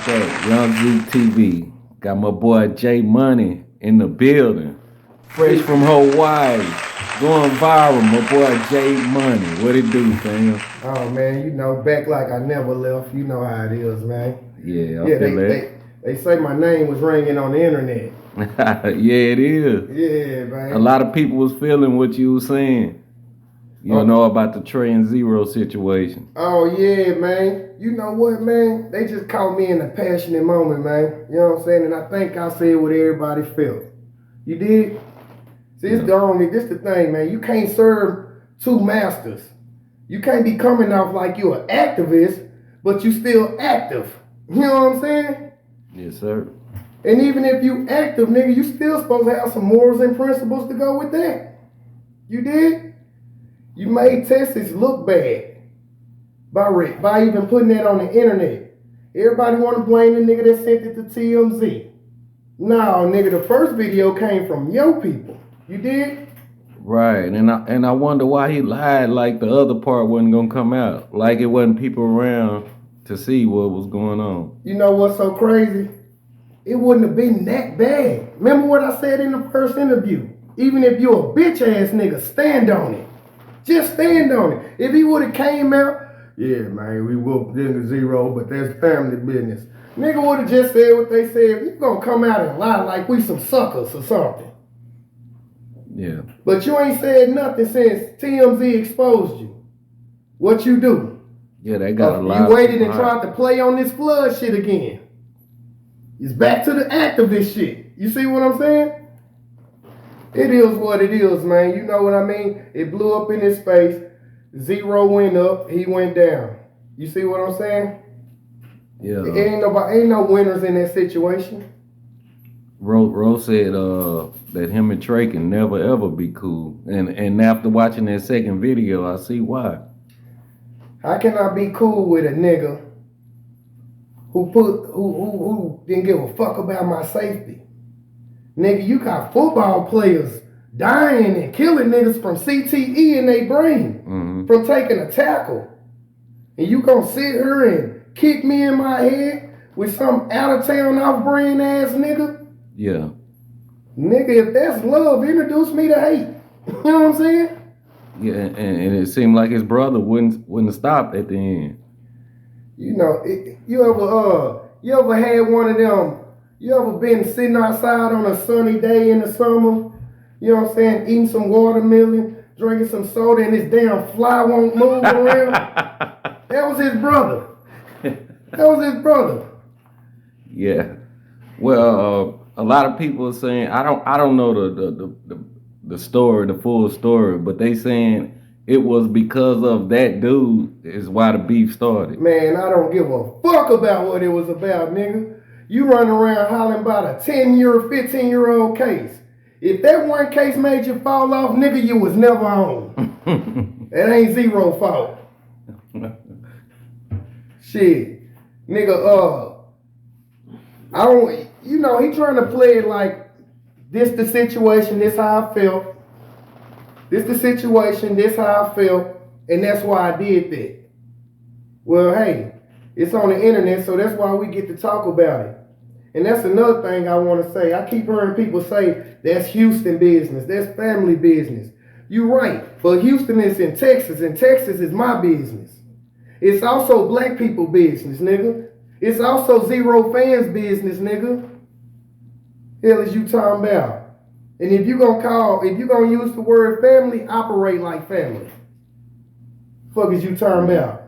back. Young Zeke TV. Got my boy J Money in the building. Fresh from Hawaii. Going viral, my boy J Money. What it do, fam? Oh, man, you know, back like I never left. You know how it is, man. Yeah, I feel that. They say my name was ringing on the internet. Yeah, it is. Yeah, man. A lot of people was feeling what you was saying. You know about the Trae and Zero situation. Oh, yeah, man. You know what, man? They just caught me in a passionate moment, man. You know what I'm saying? And I think I said what everybody felt. You did? See, it's this the thing, man. You can't serve two masters. You can't be coming off like you're an activist, but you still active. You know what I'm saying? Yes, sir. And even if you active, nigga, you still supposed to have some morals and principles to go with that. You did? You made Texas look bad by even putting that on the internet. Everybody want to blame the nigga that sent it to TMZ. No, nigga, the first video came from your people. You did? Right, and I wonder why he lied like the other part wasn't gonna come out. Like it wasn't people around to see what was going on. You know what's so crazy? It wouldn't have been that bad. Remember what I said in the first interview? Even if you're a bitch ass nigga, stand on it. Just stand on it. If he would have came out, yeah, man, we whooped nigga Zero, but that's family business. Nigga would have just said what they said. You gonna come out and lie like we some suckers or something. Yeah. But you ain't said nothing since TMZ exposed you. What you do? Yeah, they got a lot. You waited and tried to play on this flood shit again. It's back to the activist shit. You see what I'm saying? It is what it is, man. You know what I mean? It blew up in his face. Zero went up, he went down. You see what I'm saying? Yeah. Ain't no winners in that situation. Rose said that him and Trae can never ever be cool. And after watching that second video, I see why. How can I be cool with a nigga who didn't give a fuck about my safety? Nigga, you got football players dying and killing niggas from CTE in their brain from taking a tackle. And you gonna sit here and kick me in my head with some out of town off brand ass nigga? Yeah. Nigga, if that's love, introduce me to hate. You know what I'm saying? Yeah, and it seemed like his brother wouldn't stop at the end. You know, you ever had one of them? You ever been sitting outside on a sunny day in the summer? You know what I'm saying? Eating some watermelon, drinking some soda, and this damn fly won't move around. That was his brother. That was his brother. Yeah. Well, a lot of people are saying I don't know the story, the full story, but they saying it was because of that dude is why the beef started. Man, I don't give a fuck about what it was about, nigga. You run around hollering about a 10-year, 15-year-old case. If that one case made you fall off, nigga, you was never on. That ain't Zero fault. Shit. Nigga, I don't, you know, he trying to play it like this the situation, this how I felt. This the situation, this how I felt, and that's why I did that. Well, hey, it's on the internet, so that's why we get to talk about it. And that's another thing I want to say. I keep hearing people say, that's Houston business, that's family business. You're right, but Houston is in Texas, and Texas is my business. It's also black people business, nigga. It's also Zero fans business, nigga. Hell is you talking about? And if you gonna use the word family, operate like family. Fuck is you talking about?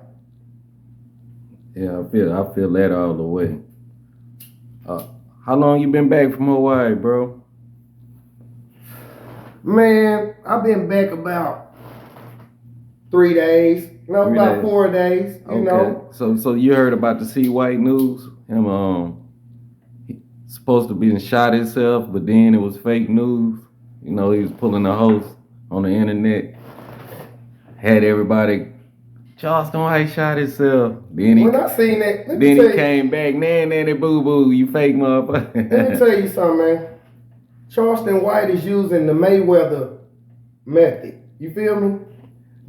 Yeah, I feel that all the way. How long you been back from Hawaii, bro? Man, I've been back about 3 days. No, about 4 days. You know. So you heard about the C White news? Him he supposed to be shot himself, but then it was fake news. You know, he was pulling a host on the internet. Had everybody, Charleston White shot himself. When I seen that, then he came back, nanny boo boo, you fake motherfucker. Let me tell you something, man. Charleston White is using the Mayweather method. You feel me?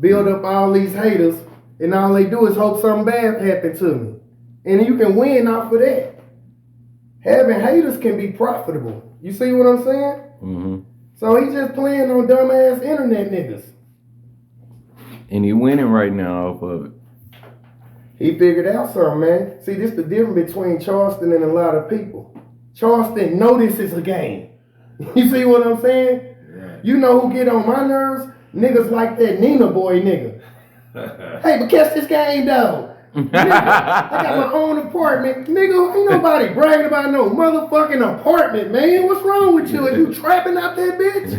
Build up all these haters, and all they do is hope something bad happen to me. And you can win off of that. having haters can be profitable. You see what I'm saying? Mm-hmm. So he just playing on dumbass internet niggas. And he winning right now off of it. He figured out something, man. See, this the difference between Charleston and a lot of people. Charleston know this is a game. You see what I'm saying? Right. You know who get on my nerves? Niggas like that Nina boy nigga. Hey, but catch this game though. Nigga, I got my own apartment. Nigga, ain't nobody bragging about no motherfucking apartment, man. What's wrong with you? Are you trapping out that bitch?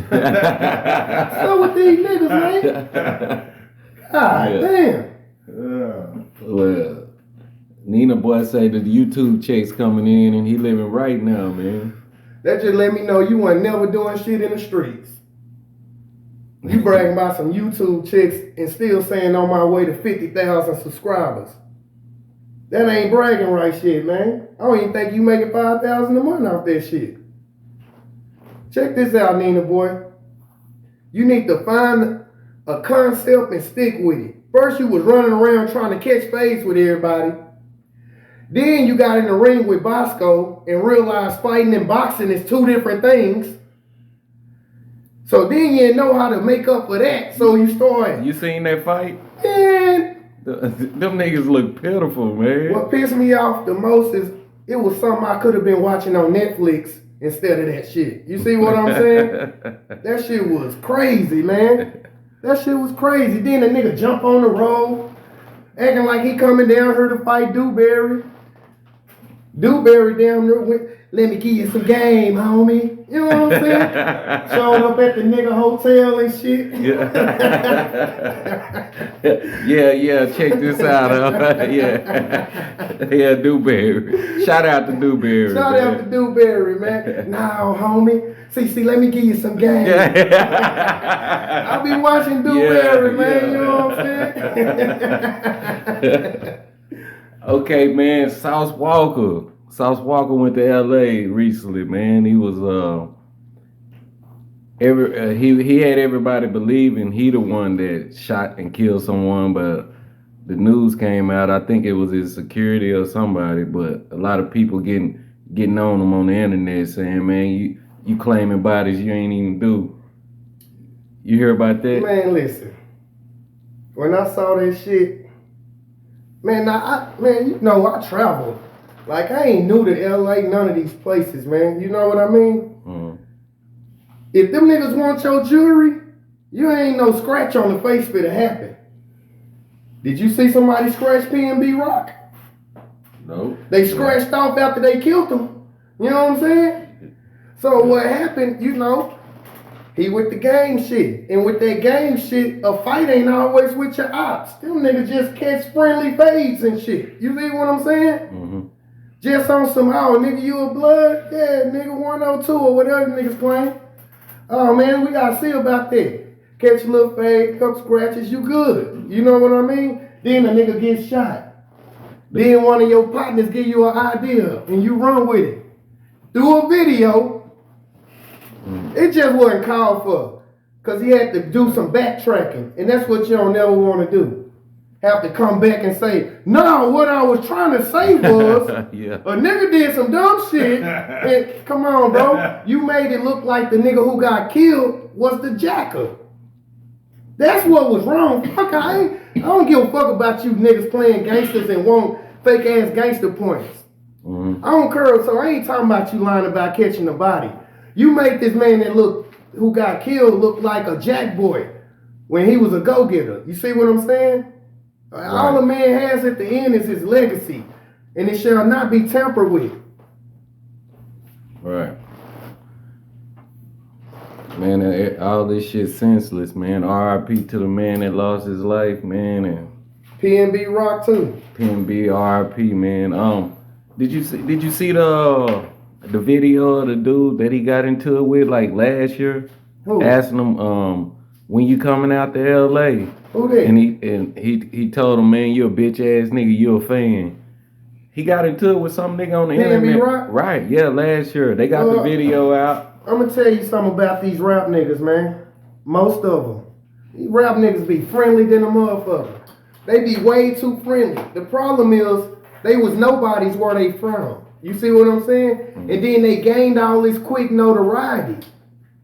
So with these niggas, man. God damn. Well, Nina boy say the YouTube checks coming in and he living right now, man. That just let me know you weren't never doing shit in the streets. You bragging about some YouTube chicks and still saying on my way to 50,000 subscribers. That ain't bragging right shit, man. I don't even think you making 5,000 a month off that shit. Check this out, Nina boy. You need to find a concept and stick with it. First you was running around trying to catch fades with everybody. Then you got in the ring with Bosco and realized fighting and boxing is two different things. So then you didn't know how to make up for that, so you started. You seen that fight? Man, Them niggas look pitiful, man. what pissed me off the most is it was something I could have been watching on Netflix instead of that shit. You see what I'm saying? That shit was crazy, man. That shit was crazy. Then the nigga jump on the road, acting like he coming down here to fight Dewberry. Dewberry down there went, let me give you some game, homie. You know what I'm saying? Showing up at the nigga hotel and shit. Yeah, check this out. Yeah, Dewberry. Shout out to Dewberry. Shout out to Dewberry, man. Nah, homie. See, let me give you some game. I be watching Dewberry, man. You know what I'm saying? Okay, man. Sauce Walker went to LA recently, man. He was he had everybody believing he the one that shot and killed someone, but the news came out. I think it was his security or somebody, but a lot of people getting on him on the internet saying, man, you claiming bodies you ain't even do. You hear about that? Man, listen. When I saw that shit, man, you know I traveled. Like I ain't new to LA, none of these places, man. You know what I mean? Mm-hmm. If them niggas want your jewelry, you ain't no scratch on the face for it to happen. Did you see somebody scratch PNB Rock? No. They scratched off after they killed him. You know what I'm saying? So what happened, you know, he with the gang shit. And with that gang shit, a fight ain't always with your ops. Them niggas just catch friendly fades and shit. You see what I'm saying? Mm-hmm. Just on some, oh, nigga, you a blood? Yeah, nigga, 102 or whatever niggas claim. Oh, man, we gotta see about that. Catch a little fade, couple scratches, you good. You know what I mean? Then the nigga gets shot. Then one of your partners give you an idea and you run with it. Do a video. It just wasn't called for. Because he had to do some backtracking. And that's what you don't ever want to do. Have to come back and say, no, what I was trying to say was, a nigga did some dumb shit. And come on, bro. You made it look like the nigga who got killed was the jacker. That's what was wrong. Fuck, I don't give a fuck about you niggas playing gangsters and want fake ass gangster points. I don't care, so I ain't talking about you lying about catching the body. You made this man that who got killed look like a jack boy when he was a go-getter. You see what I'm saying? Right. All a man has at the end is his legacy, and it shall not be tampered with. Right. Man, all this shit senseless, man. R.I.P. to the man that lost his life, man, and PNB Rock too. PNB R.I.P. man. Did you see the video of the dude that he got into it with like last year? Who? Asking him when you coming out to L.A. Who that? And he told him, man, you a bitch ass nigga, you a fan. He got into it with some nigga on the internet. Rock? Right, yeah, last year. They got the video out. I'm gonna tell you something about these rap niggas, man. Most of them. These rap niggas be friendly than a motherfucker. They be way too friendly. The problem is, they was nobodies where they from. You see what I'm saying? And then they gained all this quick notoriety.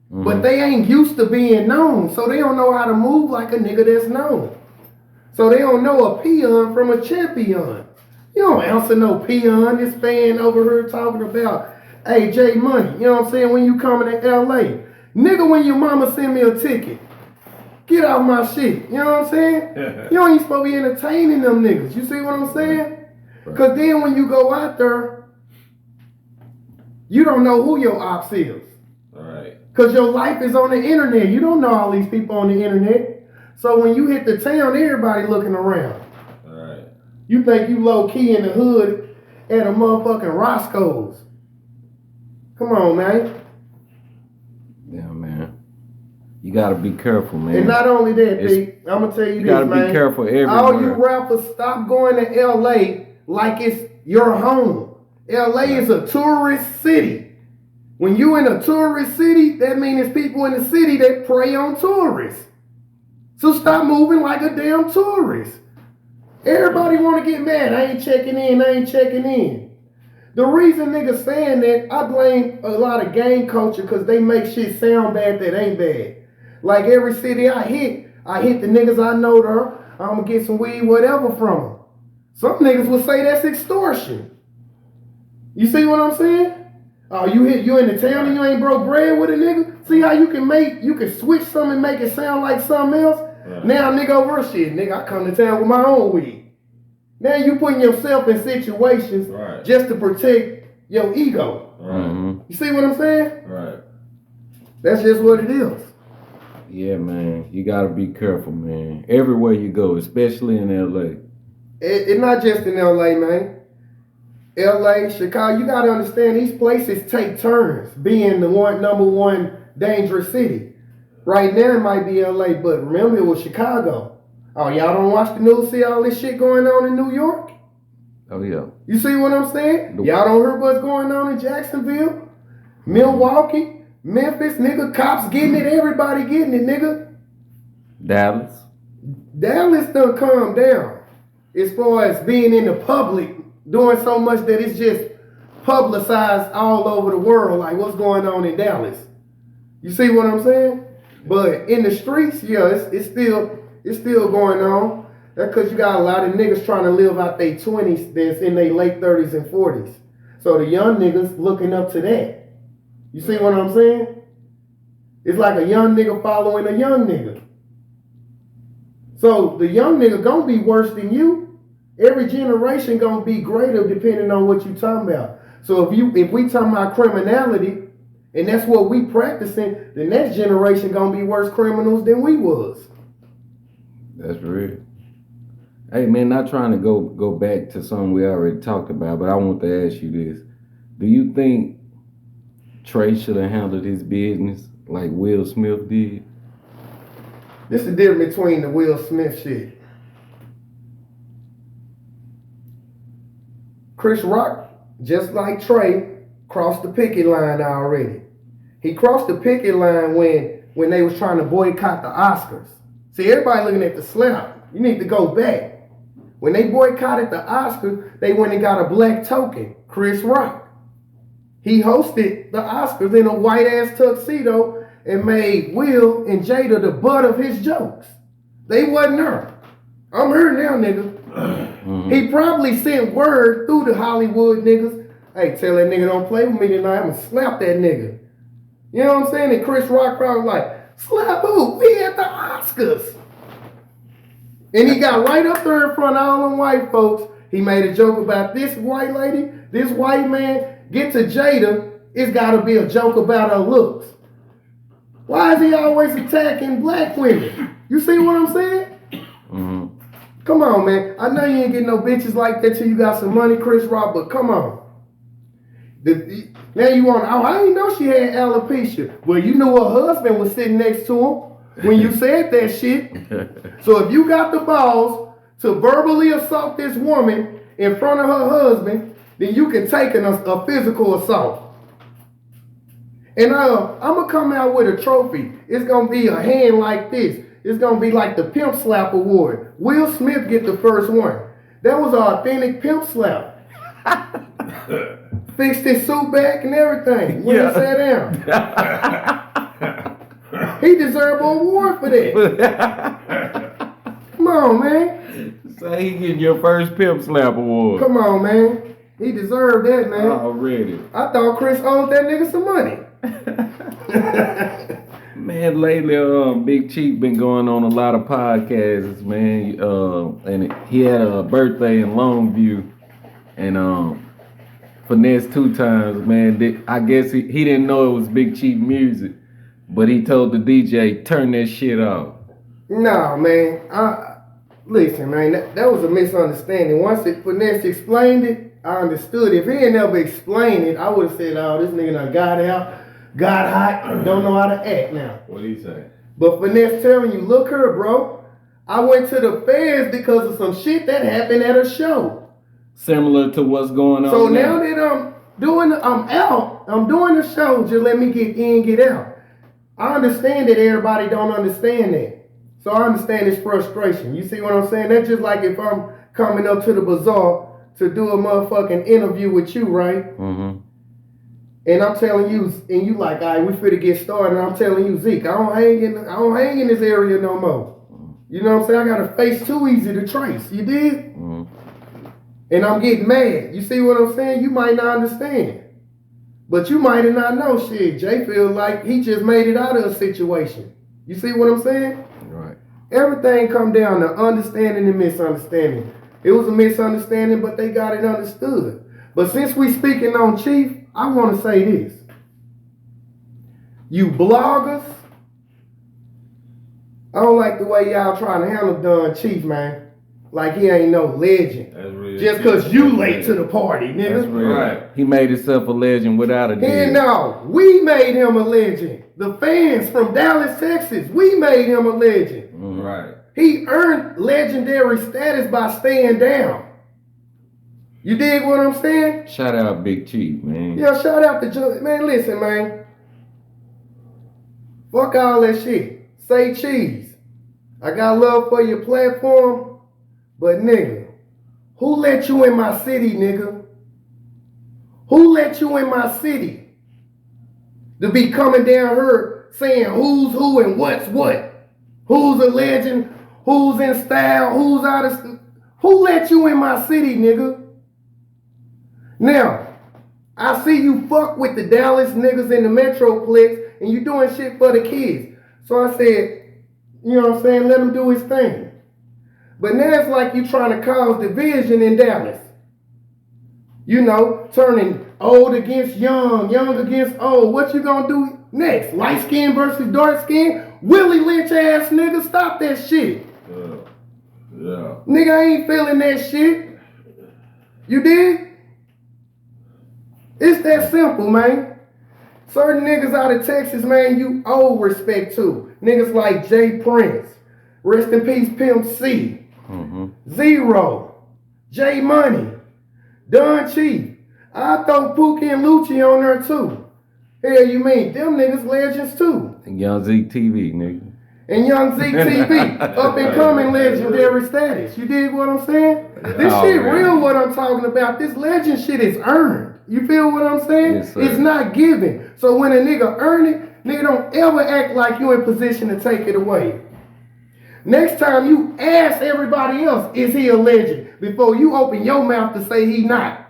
But they ain't used to being known, so they don't know how to move like a nigga that's known. So they don't know a peon from a champion. You don't answer no peon. This fan over here talking about, hey, J Money, you know what I'm saying, when you coming to LA. Nigga, when your mama send me a ticket, get off my shit. You know what I'm saying? You ain't supposed to be entertaining them niggas. You see what I'm saying? Because then when you go out there, you don't know who your ops is. Right. Because your life is on the internet. You don't know all these people on the internet. So when you hit the town, everybody looking around. Right. You think you low key in the hood at a motherfucking Roscoe's. Come on, man. Yeah, man. You gotta be careful, man. And not only that, Pete, I'm gonna tell you this, man. You gotta be careful everywhere. All you rappers, stop going to LA like it's your home. LA is a tourist city. When you in a tourist city, that means it's people in the city that prey on tourists. So stop moving like a damn tourist. Everybody want to get mad. I ain't checking in. The reason niggas saying that, I blame a lot of gang culture because they make shit sound bad that ain't bad. Like every city I hit the niggas I know there. I'm going to get some weed, whatever from them. Some niggas would say that's extortion. You see what I'm saying? Oh, you in the town and you ain't broke bread with a nigga? See how you can switch something and make it sound like something else? Right. Now nigga over shit, nigga, I come to town with my own weed. Now you putting yourself in situations just to protect your ego. Right. You see what I'm saying? Right. That's just what it is. Yeah, man. You gotta be careful, man. Everywhere you go, especially in LA. It's not just in LA, man. LA, Chicago, you gotta understand these places take turns being the number one dangerous city. Right now it might be LA, but remember it was Chicago. Oh, y'all don't watch the news, see all this shit going on in New York? Oh, yeah. You see what I'm saying? Y'all don't hear what's going on in Jacksonville, Milwaukee, Memphis, nigga, cops getting it, everybody getting it, nigga. Dallas done calm down as far as being in the public, doing so much that it's just publicized all over the world, like what's going on in Dallas. You see what I'm saying? But in the streets, yeah, it's still going on. That's because you got a lot of niggas trying to live out their 20s that's in their late 30s and 40s. So the young niggas looking up to that. You see what I'm saying? It's like a young nigga following a young nigga. So the young nigga gonna be worse than you. Every generation gonna be greater depending on what you talking about. So if we talking about criminality, and that's what we practicing, the next generation gonna be worse criminals than we was. That's real. Hey man, not trying to go back to something we already talked about, but I want to ask you this. Do you think Trae should have handled his business like Will Smith did? This is the difference between the Will Smith shit. Chris Rock, just like Trae, crossed the picket line already. He crossed the picket line when they was trying to boycott the Oscars. See, everybody looking at the slap. You need to go back. When they boycotted the Oscars, they went and got a black token, Chris Rock. He hosted the Oscars in a white-ass tuxedo and made Will and Jada the butt of his jokes. They wasn't there. I'm here now, nigga. Mm-hmm. He probably sent word through the Hollywood niggas. Hey, tell that nigga don't play with me tonight. I'm gonna slap that nigga. You know what I'm saying? And Chris Rock probably like, slap who? We at the Oscars. And he got right up there in front of all them white folks. He made a joke about this white lady, this white man. Get to Jada, it's gotta be a joke about her looks. Why is he always attacking black women? You see what I'm saying? Mm-hmm. Come on, man. I know you ain't getting no bitches like that till you got some money, Chris Rock, but come on. Now you want, oh, I didn't know she had alopecia. Well, you knew her husband was sitting next to him when you said that shit. So if you got the balls to verbally assault this woman in front of her husband, then you can take a physical assault. And I'm going to come out with a trophy. It's going to be a hand like this. It's going to be like the Pimp Slap Award. Will Smith get the first one. That was an authentic pimp slap. Fixed his suit back and everything. When he sat down. He deserved an award for that. Come on, man. So he getting your first pimp slap award. Come on, man. He deserved that, man. Already. I thought Chris owed that nigga some money. Man, lately, Big Chief been going on a lot of podcasts, man. And he had a birthday in Longview, and finesse 2 times, man. I guess he didn't know it was Big Chief music, but he told the DJ, turn that shit off. Nah, man. Listen, man, that was a misunderstanding. Once finesse explained it, I understood. If he ain't never explained it, I would have said, oh, this nigga done got out, got hot, and don't know how to act now. What'd he say? But finesse telling you, look here, bro. I went to the feds because of some shit that happened at a show. Similar to what's going on. So now that I'm doing the show, just let me get in, get out. I understand that everybody don't understand that. So I understand his frustration. You see what I'm saying? That's just like if I'm coming up to the bazaar to do a motherfucking interview with you, right? Mm-hmm. And I'm telling you, and you like, all right, we finna get started. And I'm telling you, Zeke, I don't hang in this area no more. You know what I'm saying? I got a face too easy to trace. You did? Mm-hmm. And I'm getting mad. You see what I'm saying? You might not understand. But you might not know shit. Jay feel like he just made it out of a situation. You see what I'm saying? Right. Everything come down to understanding and misunderstanding. It was a misunderstanding, but they got it understood. But since we speaking on Chief, I want to say this. You bloggers, I don't like the way y'all trying to handle Don Chief, man. Like he ain't no legend. That's real. Just because you late to the party, nigga. That's real. Right. He made himself a legend without a deal. And no, we made him a legend. The fans from Dallas, Texas, we made him a legend. Mm-hmm. Right. He earned legendary status by staying down. You dig what I'm saying? Shout out Big Chief, man. Yeah, shout out to Joe. Man, listen, man. Fuck all that shit. Say cheese. I got love for your platform. But nigga, who let you in my city, nigga? Who let you in my city? To be coming down here saying who's who and what's what. Who's a legend, who's in style, who's out of... Who let you in my city, nigga? Now, I see you fuck with the Dallas niggas in the Metroplex and you doing shit for the kids. So I said, you know what I'm saying, let him do his thing. But now it's like you trying to cause division in Dallas. You know, turning old against young, young against old. What you gonna do next? Light skin versus dark skin? Willie Lynch ass nigga, stop that shit. Yeah. Nigga, I ain't feeling that shit. You did? It's that simple, man. Certain niggas out of Texas, man, you owe respect to. Niggas like Jay Prince. Rest in peace, Pimp C. Mm-hmm. Zero. J Money. Don Chief. I throw Pookie and Lucci on there too. Hell, you mean them niggas legends too. And Young Zeke TV, nigga. And Young Zeke TV, up and coming legendary status. You dig what I'm saying? This shit real what I'm talking about. This legend shit is earned. You feel what I'm saying? Yes, sir. It's not given. So when a nigga earn it, nigga don't ever act like you in position to take it away. Next time you ask everybody else, is he a legend? Before you open your mouth to say he not.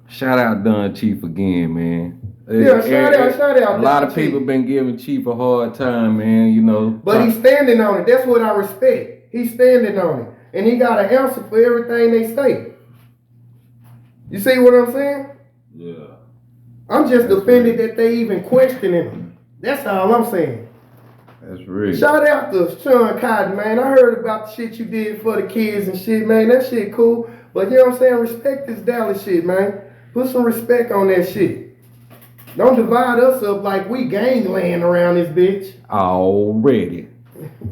Shout out Don Chief again, man. Yeah, shout out. A lot of people been giving Chief a hard time, man, you know. But he's standing on it. That's what I respect. He's standing on it. And he got an answer for everything they say. You see what I'm saying? Yeah. I'm just offended that they even questioning him. That's all I'm saying. That's real. Shout out to Sean Cotton, man. I heard about the shit you did for the kids and shit, man. That shit cool. But you know what I'm saying? Respect this Dallas shit, man. Put some respect on that shit. Don't divide us up like we gangland around this bitch. Already.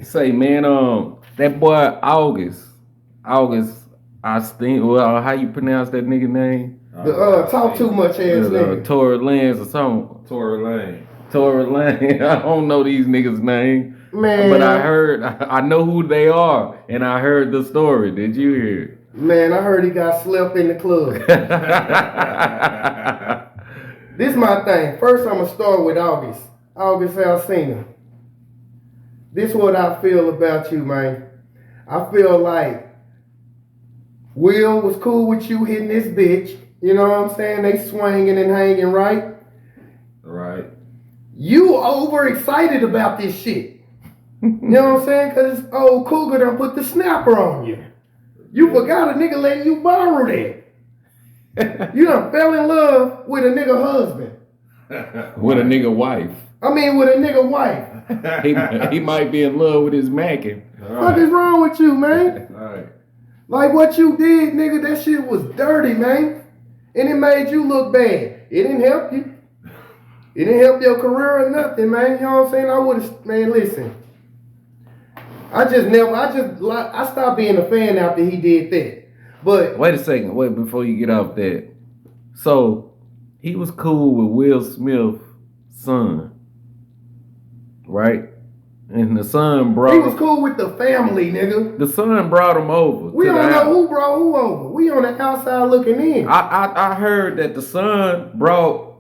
Say, man, that boy August, I think, well, how you pronounce that nigga name? Talk too much ass nigga. Tory Lanez or something. Tory Lane. I don't know these niggas' name. Man. But I know who they are, and I heard the story. Did you hear it? Man, I heard he got slept in the club. This my thing. First, I'm going to start with August. August Alsina. This is what I feel about you, man. I feel like Will was cool with you hitting this bitch. You know what I'm saying? They swinging and hanging, right? Right. You overexcited about this shit. You know what I'm saying? Because old Cougar done put the snapper on you. You forgot a nigga letting you borrow that. You done fell in love with a nigga husband. With a nigga wife. I mean, with a nigga wife. He might be in love with his mackin'. What is wrong with you, man? Right. Like what you did, nigga, that shit was dirty, man. And it made you look bad. It didn't help you. It didn't help your career or nothing, man. You know what I'm saying? I would have, man, listen. I stopped being a fan after he did that. But wait a second, before you get off that. So he was cool with Will Smith's son, right? And the son brought. He was cool with the family, nigga. The son brought him over. We don't know who brought who over. We on the outside looking in. I heard that the son brought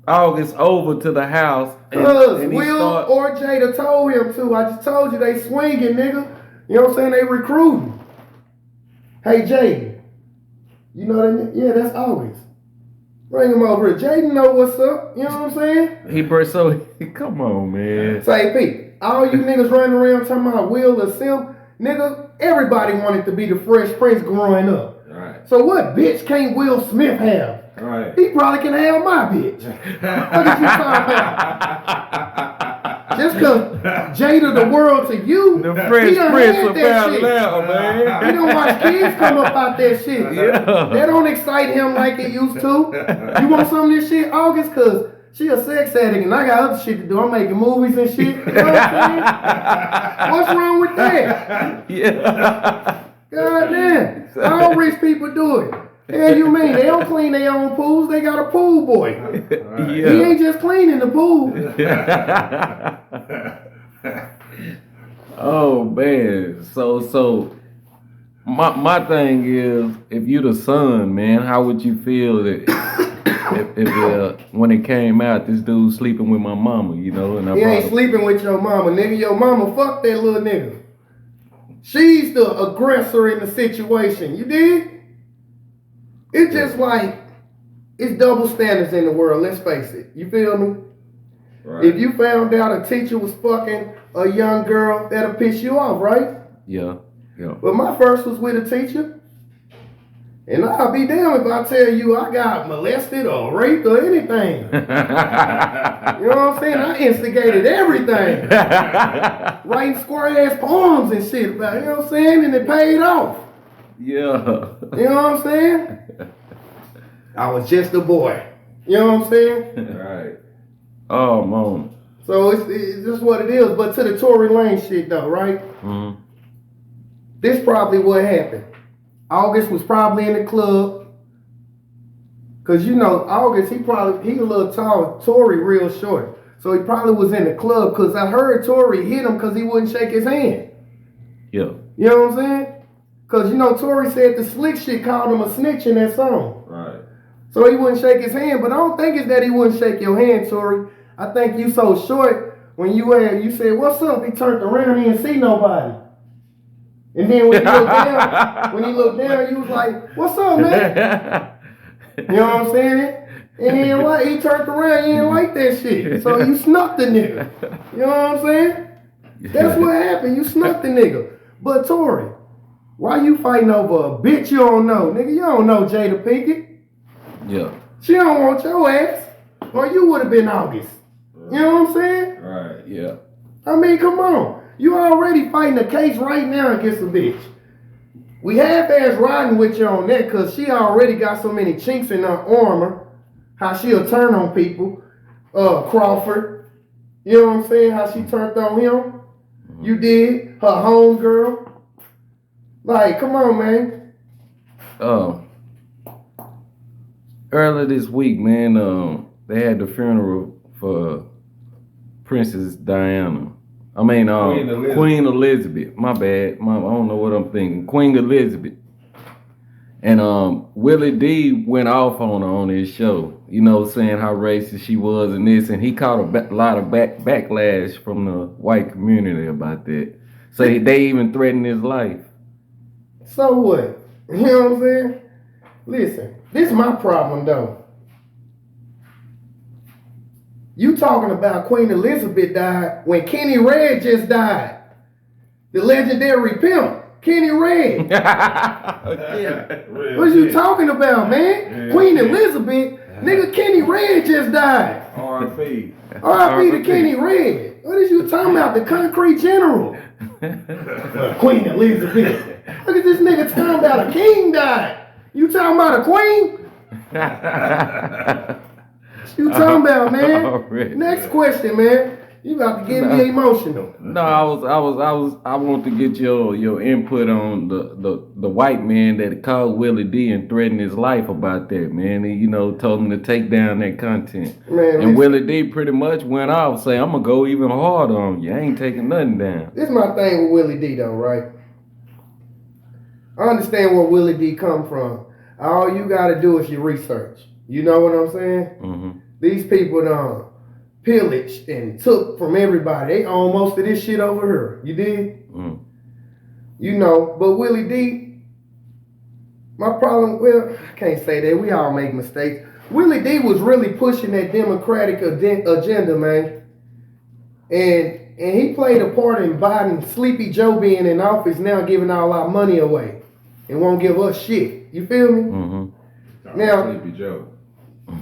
August over to the house. Because Will or Jada told him to. I just told you they swinging, nigga. You know what I'm saying? They recruiting. Hey, Jada. You know that? Yeah, that's August. Bring him over here. Jada know what's up. You know what I'm saying? Come on, man. Say, Pete, all you niggas running around talking about Will or Sim, nigga, everybody wanted to be the Fresh Prince growing up. Right. So what bitch can't Will Smith have? Right. He probably can have my bitch. What is you talking about? Just because Jada the world to you, the Fresh Prince of Bel-Air, man. He don't watch kids come up out that shit. Yeah. That don't excite him like it used to. You want some of this shit, August? Because she a sex addict and I got other shit to do. I'm making movies and shit. You know what I'm saying? What's wrong with that? Yeah. God damn. All rich people do it. Hell you mean? They don't clean their own pools. They got a pool boy. Yeah. He ain't just cleaning the pool. Oh man. So my thing is, if you the son, man, how would you feel that if when it came out, this dude sleeping with my mama, you know? And he ain't sleeping with your mama, nigga. Your mama fuck that little nigga. She's the aggressor in the situation. You dig? It's just like, it's double standards in the world, let's face it. You feel me? Right. If you found out a teacher was fucking a young girl, that'll piss you off, right? Yeah. But my first was with a teacher. And I'll be damned if I tell you I got molested or raped or anything. You know what I'm saying? I instigated everything. Writing square ass poems and shit about it, you know what I'm saying? And it paid off. Yeah. You know what I'm saying? I was just a boy. You know what I'm saying? Right. Oh, man. So it's just what it is. But to the Tory Lane shit though, right? Mm-hmm. This probably what happened. August was probably in the club. Cause you know, August, he a little tall, Tory real short. So he probably was in the club cause I heard Tory hit him cause he wouldn't shake his hand. Yeah. You know what I'm saying? Cause you know, Tory said the slick shit called him a snitch in that song. Right. So he wouldn't shake his hand, but I don't think it's that he wouldn't shake your hand, Tory. I think you so short, when you said, what's up? He turned around, he didn't see nobody. And then when he looked down, you was like, what's up, man? You know what I'm saying? And he turned around, he didn't like that shit. So you snuck the nigga. You know what I'm saying? That's what happened. You snuck the nigga. But Tory, why you fighting over a bitch you don't know? Nigga, you don't know Jada Pinkett. Yeah. She don't want your ass. Or you would have been August. You know what I'm saying? Right, yeah. I mean, come on. You already fighting a case right now against a bitch. We half-ass riding with you on that because she already got so many chinks in her armor. How she'll turn on people. Crawford. You know what I'm saying? How she turned on him. Mm-hmm. You did. Her homegirl. Like, come on, man. Earlier this week, man, they had the funeral for Princess Diana. I mean, Queen Elizabeth. Queen Elizabeth. My bad. I don't know what I'm thinking. Queen Elizabeth. And Willie D went off on her on his show. You know, saying how racist she was and this, and he caught a lot of backlash from the white community about that. So they even threatened his life. So what? You know what I'm saying? Listen, this is my problem though. You talking about Queen Elizabeth died when Kenny Red just died. The legendary pimp, Kenny Red. What you talking about, man? Queen Elizabeth, nigga, Kenny Red just died. R.I.P. R.I.P. to Kenny Red. What is you talking about? The concrete general. Queen Elizabeth. Look at this nigga talking about a king died. You talking about a queen? You talking about, man? Already. Next question, man. You about to get me emotional. No, I want to get your input on the white man that called Willie D and threatened his life about that, man. And, you know, told him to take down that content. Man, and Willie D pretty much went off saying, I'm gonna go even harder on you. I ain't taking nothing down. This is my thing with Willie D though, right? I understand where Willie D come from. All you gotta do is your research. You know what I'm saying? Mm-hmm. These people done pillaged and took from everybody. They own most of this shit over here. You dig? Mm. You know, but Willie D, my problem, well, I can't say that. We all make mistakes. Willie D was really pushing that Democratic agenda, man. And he played a part in Biden, Sleepy Joe being in office now, giving all our money away and won't give us shit. You feel me? Mm-hmm. Now, Sleepy Joe.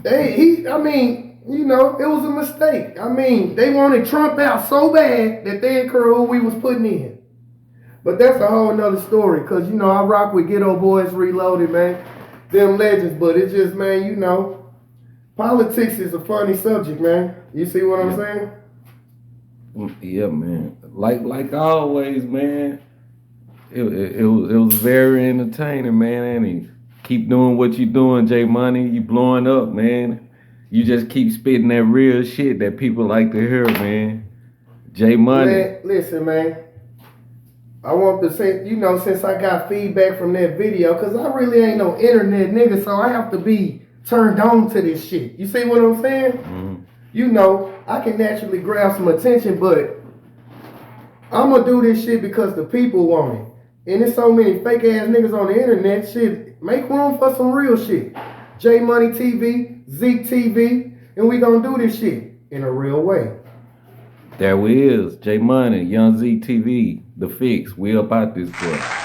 I mean, you know, it was a mistake. I mean, they wanted Trump out so bad that they didn't care who we was putting in. But that's a whole nother story, because, you know, I rock with Ghetto Boys Reloaded, man. Them legends, but it's just, man, you know, politics is a funny subject, man. You see what I'm saying? Yeah, man. Like always, man. It was very entertaining, man. And he keep doing what you doing, J Money. You blowing up, man. You just keep spitting that real shit that people like to hear, man. J Money. Man, listen, man. I want to say, you know, since I got feedback from that video, because I really ain't no internet nigga, so I have to be turned on to this shit. You see what I'm saying? Mm-hmm. You know, I can naturally grab some attention, but I'm going to do this shit because the people want it. And there's so many fake ass niggas on the internet, shit. Make room for some real shit. J Money TV, Zeke TV, and we going to do this shit in a real way. There we is. J Money, Young Z TV, The Fix. We up out this boy.